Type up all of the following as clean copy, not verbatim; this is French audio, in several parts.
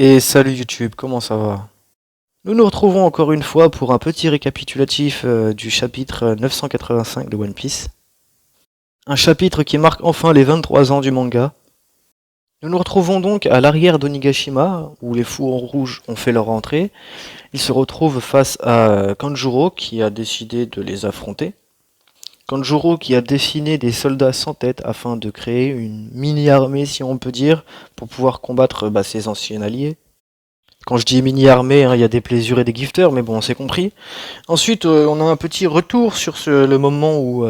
Et salut YouTube, comment ça va? Nous nous retrouvons encore une fois pour un petit récapitulatif du chapitre 985 de One Piece. Un chapitre qui marque enfin les 23 ans du manga. Nous nous retrouvons donc à l'arrière d'Onigashima, où les Fourrons Rouges ont fait leur entrée. Ils se retrouvent face à Kanjuro qui a décidé de les affronter. Kanjuro qui a dessiné des soldats sans tête afin de créer une mini-armée, si on peut dire, pour pouvoir combattre ses anciens alliés. Quand je dis mini-armée, il y a des plaisirs et des gifters, mais bon, on s'est compris. Ensuite, on a un petit retour sur le moment où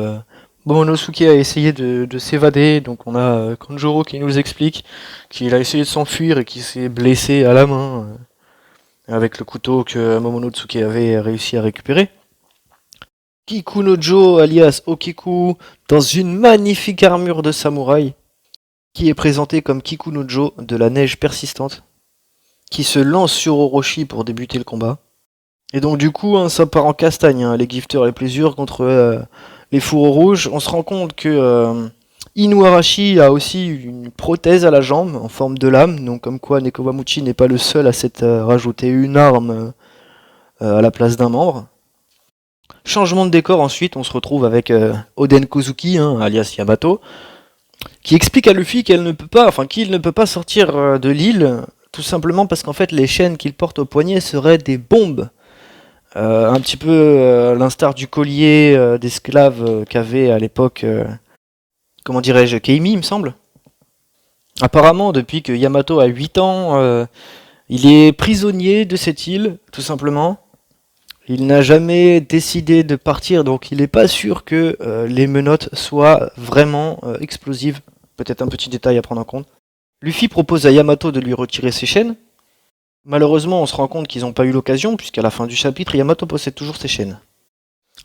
Momonosuke a essayé de s'évader. Donc on a Kanjuro qui nous explique qu'il a essayé de s'enfuir et qu'il s'est blessé à la main avec le couteau que Momonosuke avait réussi à récupérer. Kikunojo alias Okiku dans une magnifique armure de samouraï qui est présentée comme Kikunojo de la neige persistante, qui se lance sur Orochi pour débuter le combat. Et donc du coup, ça part en castagne, les gifters et plaisirs contre les fourreaux rouges. On se rend compte que Inuarashi a aussi une prothèse à la jambe en forme de lame, donc comme quoi Nekomamushi n'est pas le seul à s'être rajouté une arme à la place d'un membre. Changement de décor ensuite, on se retrouve avec Oden Kozuki, alias Yamato, qui explique à Luffy qu'il ne peut pas sortir de l'île, tout simplement parce qu'en fait les chaînes qu'il porte au poignet seraient des bombes. Un petit peu l'instar du collier d'esclaves qu'avait à l'époque, comment dirais-je, Keimi, il me semble. Apparemment, depuis que Yamato a 8 ans, il est prisonnier de cette île, tout simplement. Il n'a jamais décidé de partir, donc il n'est pas sûr que les menottes soient vraiment explosives. Peut-être un petit détail à prendre en compte. Luffy propose à Yamato de lui retirer ses chaînes. Malheureusement, on se rend compte qu'ils n'ont pas eu l'occasion, puisqu'à la fin du chapitre, Yamato possède toujours ses chaînes.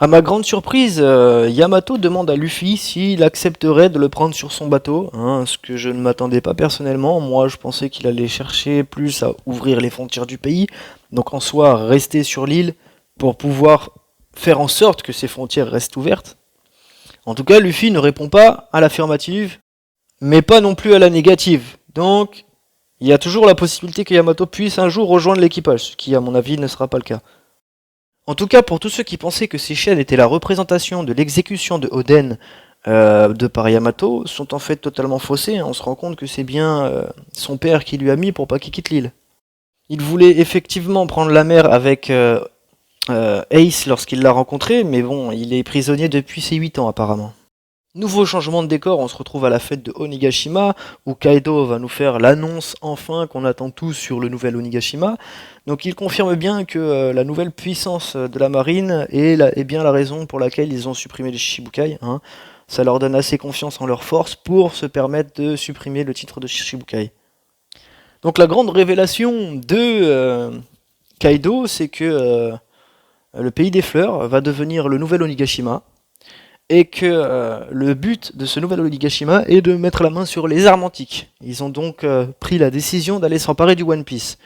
À ma grande surprise, Yamato demande à Luffy s'il accepterait de le prendre sur son bateau, ce que je ne m'attendais pas personnellement. Moi, je pensais qu'il allait chercher plus à ouvrir les frontières du pays, donc en soi, rester sur l'île pour pouvoir faire en sorte que ces frontières restent ouvertes. En tout cas, Luffy ne répond pas à l'affirmative, mais pas non plus à la négative. Donc, il y a toujours la possibilité que Yamato puisse un jour rejoindre l'équipage, ce qui à mon avis ne sera pas le cas. En tout cas, pour tous ceux qui pensaient que ces chaînes étaient la représentation de l'exécution de Oden de par Yamato, sont en fait totalement faussés. On se rend compte que c'est bien son père qui lui a mis pour pas qu'il quitte l'île. Il voulait effectivement prendre la mer avec Ace lorsqu'il l'a rencontré, mais bon, il est prisonnier depuis ses 8 ans apparemment. Nouveau changement de décor, on se retrouve à la fête de Onigashima, où Kaido va nous faire l'annonce enfin qu'on attend tous sur le nouvel Onigashima. Donc il confirme bien que la nouvelle puissance de la marine est bien la raison pour laquelle ils ont supprimé les Shichibukai. Ça leur donne assez confiance en leur force pour se permettre de supprimer le titre de Shichibukai. Donc la grande révélation de Kaido, c'est que le pays des fleurs va devenir le nouvel Onigashima, et que le but de ce nouvel Onigashima est de mettre la main sur les armes antiques. Ils ont donc pris la décision d'aller s'emparer du One Piece.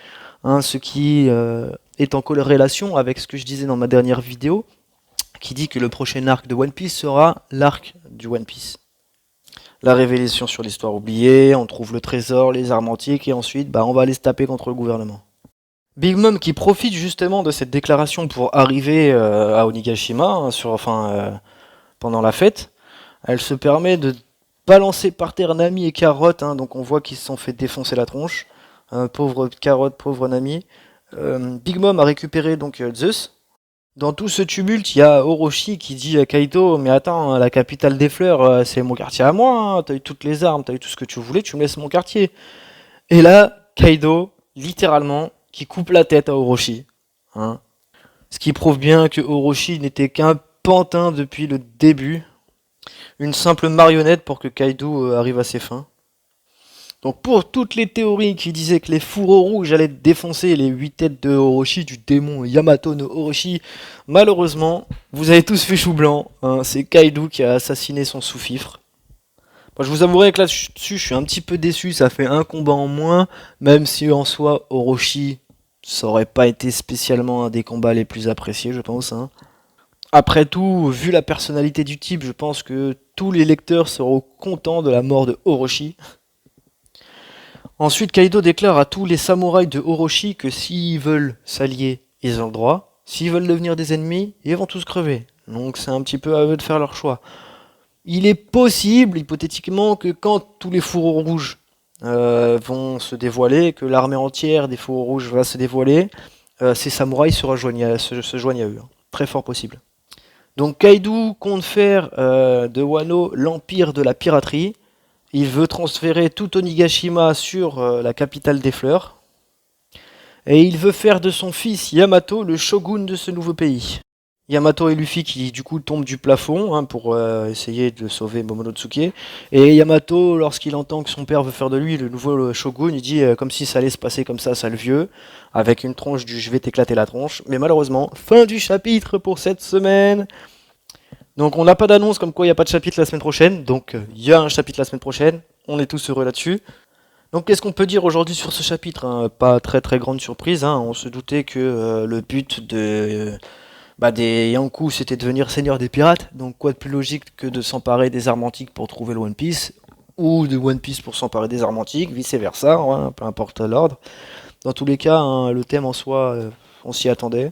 Ce qui est en corrélation avec ce que je disais dans ma dernière vidéo, qui dit que le prochain arc de One Piece sera l'arc du One Piece. La révélation sur l'histoire oubliée, on trouve le trésor, les armes antiques, et ensuite on va aller se taper contre le gouvernement. Big Mom qui profite justement de cette déclaration pour arriver à Onigashima, pendant la fête, elle se permet de balancer par terre Nami et Carotte, donc on voit qu'ils se sont fait défoncer la tronche. Pauvre Carotte, pauvre Nami. Big Mom a récupéré donc Zeus. Dans tout ce tumulte, il y a Orochi qui dit à Kaido, mais attends, la capitale des fleurs, c'est mon quartier à moi, t'as eu toutes les armes, t'as eu tout ce que tu voulais, tu me laisses mon quartier. Et là, Kaido, littéralement, qui coupe la tête à Orochi. Ce qui prouve bien que Orochi n'était qu'un pantin depuis le début, une simple marionnette pour que Kaido arrive à ses fins. Donc pour toutes les théories qui disaient que les fourreaux rouges allaient défoncer les 8 têtes de Orochi, du démon Yamato no Orochi, malheureusement, vous avez tous fait chou blanc, c'est Kaido qui a assassiné son sous-fifre. Moi, je vous avouerai que là-dessus, je suis un petit peu déçu, ça fait un combat en moins, même si en soi, Orochi, ça aurait pas été spécialement un des combats les plus appréciés, je pense. Après tout, vu la personnalité du type, je pense que tous les lecteurs seront contents de la mort de Orochi. Ensuite, Kaido déclare à tous les samouraïs de Orochi que s'ils veulent s'allier, ils ont le droit. S'ils veulent devenir des ennemis, ils vont tous crever. Donc c'est un petit peu à eux de faire leur choix. Il est possible, hypothétiquement, que quand tous les fourreaux rouges vont se dévoiler, que l'armée entière des fourreaux rouges va se dévoiler, ces samouraïs se joignent à eux. Très fort possible. Donc Kaido compte faire de Wano l'empire de la piraterie. Il veut transférer tout Onigashima sur la capitale des fleurs. Et il veut faire de son fils Yamato le shogun de ce nouveau pays. Yamato et Luffy qui du coup tombent du plafond pour essayer de sauver Momonosuke. Et Yamato, lorsqu'il entend que son père veut faire de lui le nouveau shogun, il dit comme si ça allait se passer comme ça, sale vieux, avec une tronche du je vais t'éclater la tronche. Mais malheureusement, fin du chapitre pour cette semaine. Donc on n'a pas d'annonce comme quoi il n'y a pas de chapitre la semaine prochaine. Donc il y a un chapitre la semaine prochaine. On est tous heureux là-dessus. Donc qu'est-ce qu'on peut dire aujourd'hui sur ce chapitre? Pas très très grande surprise. On se doutait que le but des Yonkou c'était de devenir seigneur des pirates. Donc quoi de plus logique que de s'emparer des armes antiques pour trouver le One Piece, ou de One Piece pour s'emparer des armes antiques, vice versa, peu importe l'ordre. Dans tous les cas, le thème en soi, on s'y attendait.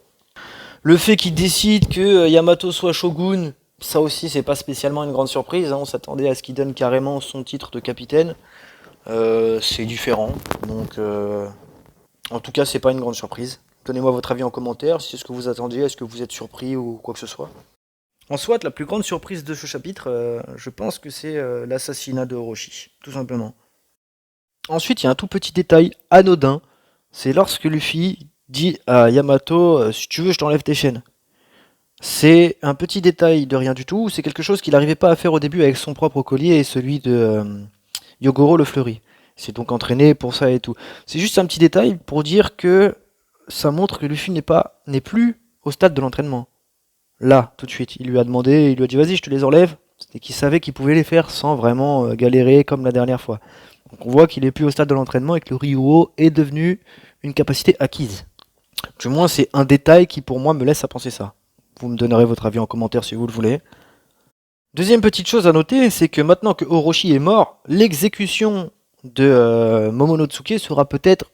Le fait qu'il décide que Yamato soit shogun, ça aussi c'est pas spécialement une grande surprise. On s'attendait à ce qu'il donne carrément son titre de capitaine. C'est différent, donc en tout cas c'est pas une grande surprise. Donnez-moi votre avis en commentaire, si c'est ce que vous attendiez, est-ce que vous êtes surpris ou quoi que ce soit. En soit, la plus grande surprise de ce chapitre, je pense que c'est l'assassinat de Orochi, tout simplement. Ensuite, il y a un tout petit détail anodin, c'est lorsque Luffy dit à Yamato si tu veux je t'enlève tes chaînes. C'est un petit détail de rien du tout, c'est quelque chose qu'il n'arrivait pas à faire au début avec son propre collier et celui de Yogoro le fleuri. C'est donc entraîné pour ça et tout. C'est juste un petit détail pour dire que ça montre que Luffy n'est plus au stade de l'entraînement. Là, tout de suite, il lui a demandé, il lui a dit vas-y je te les enlève, et qu'il savait qu'il pouvait les faire sans vraiment galérer comme la dernière fois. Donc on voit qu'il est plus au stade de l'entraînement et que le Ryuo est devenu une capacité acquise. Du moins c'est un détail qui pour moi me laisse à penser ça. Vous me donnerez votre avis en commentaire si vous le voulez. Deuxième petite chose à noter, c'est que maintenant que Orochi est mort, l'exécution de Momonosuke sera peut-être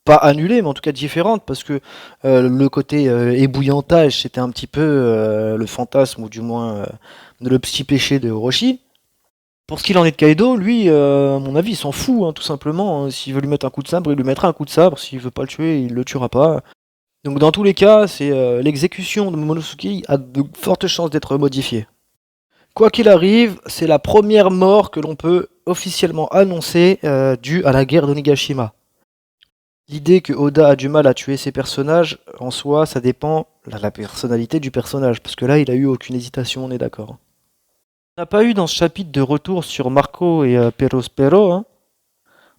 pas annulée, mais en tout cas différente, parce que le côté ébouillantage, c'était un petit peu le fantasme, ou du moins le petit péché de Orochi. Pour ce qu'il en est de Kaido, lui, à mon avis, il s'en fout, tout simplement. S'il veut lui mettre un coup de sabre, il lui mettra un coup de sabre. S'il veut pas le tuer, il le tuera pas. Donc dans tous les cas, c'est l'exécution de Momonosuke a de fortes chances d'être modifiée. Quoi qu'il arrive, c'est la première mort que l'on peut officiellement annoncer due à la guerre d'Onigashima. L'idée que Oda a du mal à tuer ses personnages, en soi, ça dépend de la personnalité du personnage, parce que là, il a eu aucune hésitation, on est d'accord. On n'a pas eu dans ce chapitre de retour sur Marco et Perospero,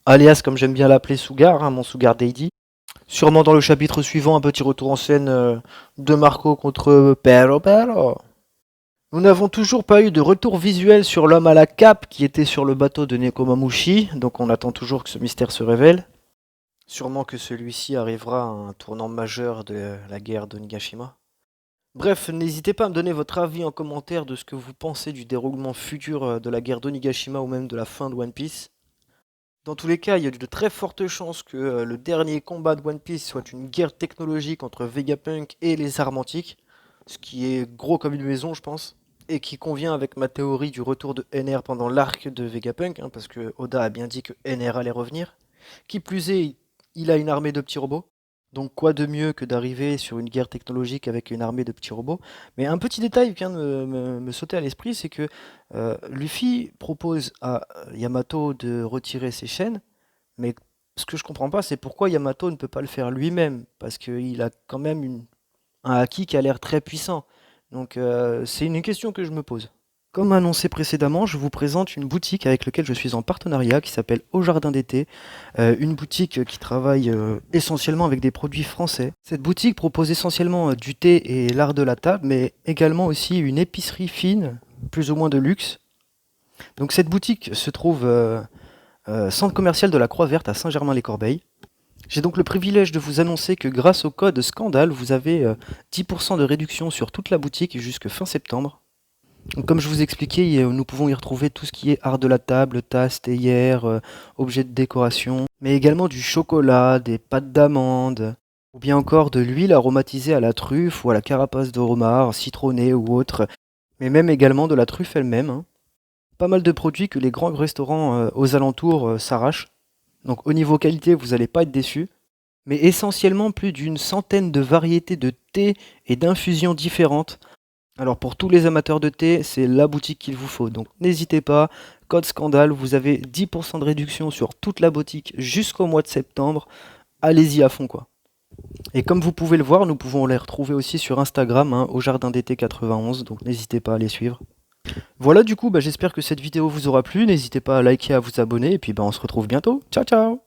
alias, comme j'aime bien l'appeler, Sugar, mon Sugar Daddy. Sûrement dans le chapitre suivant, un petit retour en scène de Marco contre Pero. Nous n'avons toujours pas eu de retour visuel sur l'homme à la cape qui était sur le bateau de Nekomamushi, donc on attend toujours que ce mystère se révèle. Sûrement que celui-ci arrivera à un tournant majeur de la guerre d'Onigashima. Bref, n'hésitez pas à me donner votre avis en commentaire de ce que vous pensez du déroulement futur de la guerre d'Onigashima ou même de la fin de One Piece. Dans tous les cas, il y a de très fortes chances que le dernier combat de One Piece soit une guerre technologique entre Vegapunk et les armes antiques, ce qui est gros comme une maison, je pense, et qui convient avec ma théorie du retour de NR pendant l'arc de Vegapunk, parce que Oda a bien dit que NR allait revenir. Qui plus est, il a une armée de petits robots. Donc quoi de mieux que d'arriver sur une guerre technologique avec une armée de petits robots. Mais un petit détail vient de me sauter à l'esprit, c'est que Luffy propose à Yamato de retirer ses chaînes, mais ce que je comprends pas, c'est pourquoi Yamato ne peut pas le faire lui-même, parce qu'il a quand même un haki qui a l'air très puissant. Donc c'est une question que je me pose. Comme annoncé précédemment, je vous présente une boutique avec laquelle je suis en partenariat qui s'appelle Au Jardin d'été, une boutique qui travaille essentiellement avec des produits français. Cette boutique propose essentiellement du thé et l'art de la table, mais également aussi une épicerie fine, plus ou moins de luxe. Donc cette boutique se trouve centre commercial de la Croix-Verte à Saint-Germain-les-Corbeilles. J'ai donc le privilège de vous annoncer que grâce au code SCANDALE, vous avez 10% de réduction sur toute la boutique jusque fin septembre. Donc, comme je vous expliquais, nous pouvons y retrouver tout ce qui est art de la table, tasses, théières, objets de décoration, mais également du chocolat, des pâtes d'amande, ou bien encore de l'huile aromatisée à la truffe ou à la carapace de homard, citronnée ou autre, mais même également de la truffe elle-même, hein. Pas mal de produits que les grands restaurants aux alentours s'arrachent. Donc au niveau qualité, vous n'allez pas être déçus. Mais essentiellement plus d'une centaine de variétés de thé et d'infusions différentes. Alors pour tous les amateurs de thé, c'est la boutique qu'il vous faut. Donc n'hésitez pas, code scandale, vous avez 10% de réduction sur toute la boutique jusqu'au mois de septembre. Allez-y à fond quoi. Et comme vous pouvez le voir, nous pouvons les retrouver aussi sur Instagram, hein, au Jardin d'été 91, donc n'hésitez pas à les suivre. Voilà du coup, j'espère que cette vidéo vous aura plu, n'hésitez pas à liker, à vous abonner, et puis on se retrouve bientôt. Ciao ciao.